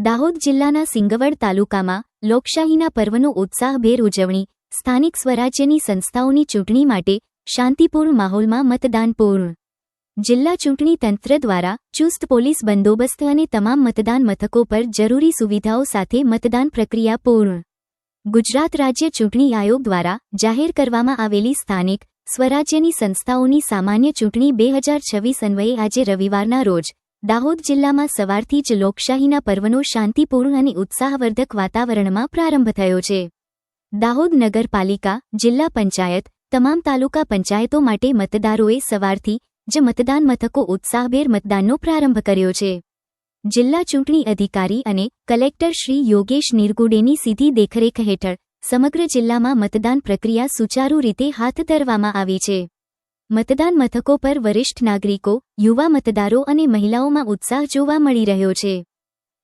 દાહોદ જિલ્લાના સિંગવડ તાલુકામાં લોકશાહીના પર્વનો ઉત્સાહભેર ઉજવણી, સ્થાનિક સ્વરાજ્યની સંસ્થાઓની ચૂંટણી માટે શાંતિપૂર્ણ માહોલમાં મતદાન પૂર્ણ. જિલ્લા ચૂંટણી તંત્ર દ્વારા ચુસ્ત પોલીસ બંદોબસ્ત અને તમામ મતદાન મથકો પર જરૂરી સુવિધાઓ સાથે મતદાન પ્રક્રિયા પૂર્ણ. ગુજરાત રાજ્ય ચૂંટણી આયોગ દ્વારા જાહેર કરવામાં આવેલી સ્થાનિક સ્વરાજ્યની સંસ્થાઓની સામાન્ય ચૂંટણી 2026 અન્વયે આજે રવિવારના રોજ દાહોદ જિલ્લામાં સવારથી જ લોકશાહીના પર્વનો શાંતિપૂર્ણ અને ઉત્સાહવર્ધક વાતાવરણમાં પ્રારંભ થયો છે. દાહોદ નગરપાલિકા, જિલ્લા પંચાયત, તમામ તાલુકા પંચાયતો માટે મતદારોએ સવારથી જ મતદાન મથકો ઉત્સાહભેર મતદાનનો પ્રારંભ કર્યો છે. જિલ્લા ચૂંટણી અધિકારી અને કલેક્ટર શ્રી યોગેશ નિરગુડેની સીધી દેખરેખ હેઠળ સમગ્ર જિલ્લામાં મતદાન પ્રક્રિયા સુચારુ રીતે હાથ ધરવામાં આવી છે. મતદાન મથકો પર વરિષ્ઠ નાગરિકો, યુવા મતદારો અને મહિલાઓમાં ઉત્સાહ જોવા મળી રહ્યો છે.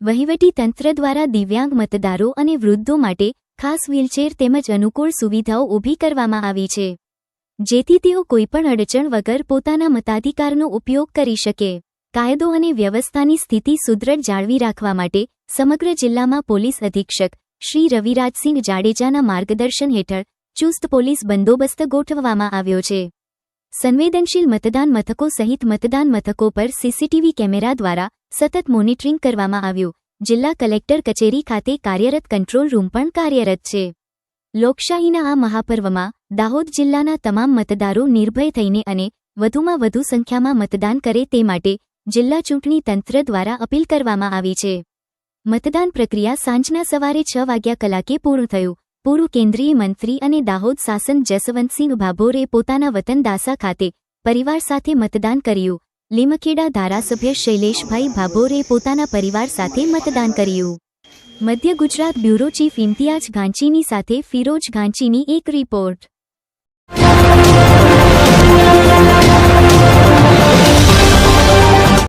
વહીવટી તંત્ર દ્વારા દિવ્યાંગ મતદારો અને વૃદ્ધો માટે ખાસ વ્હીલચેર તેમજ અનુકૂળ સુવિધાઓ ઊભી કરવામાં આવી છે, જેથી તેઓ કોઈપણ અડચણ વગર પોતાના મતાધિકારનો ઉપયોગ કરી શકે. કાયદો અને વ્યવસ્થાની સ્થિતિ સુદૃઢ જાળવી રાખવા માટે સમગ્ર જિલ્લામાં પોલીસ અધિક્ષક શ્રી રવિરાજસિંહ જાડેજાના માર્ગદર્શન હેઠળ ચુસ્ત પોલીસ બંદોબસ્ત ગોઠવવામાં આવ્યો છે. સંવેદનશીલ મતદાન મથકો સહિત મતદાન મથકો પર સીસીટીવી કેમેરા દ્વારા સતત મોનિટરિંગ કરવામાં આવ્યું. જિલ્લા કલેક્ટર કચેરી ખાતે કાર્યરત કંટ્રોલ રૂમ પણ કાર્યરત છે. લોકશાહીના આ મહાપર્વમાં દાહોદ જિલ્લાના તમામ મતદારો નિર્ભય થઈને અને વધુમાં વધુ સંખ્યામાં મતદાન કરે તે માટે જિલ્લા ચૂંટણી તંત્ર દ્વારા અપીલ કરવામાં આવી છે. મતદાન પ્રક્રિયા સાંજના સવારે 6 વાગ્યે પૂર્ણ થયું. પૂર્વ કેન્દ્રીય મંત્રી અને દાહોદ સાંસદ જસવંતસિંહ ભાભોરે પોતાના વતન દાસા ખાતે પરિવાર સાથે મતદાન કર્યું. લીમખેડા ધારાસભ્ય શૈલેષભાઈ ભાભોરે પોતાના પરિવાર સાથે મતદાન કર્યું. મધ્ય ગુજરાત બ્યુરો ચીફ ઇમ્તિયાઝ ઘાંચીની સાથે ફિરોજ ઘાંચીની એક રિપોર્ટ.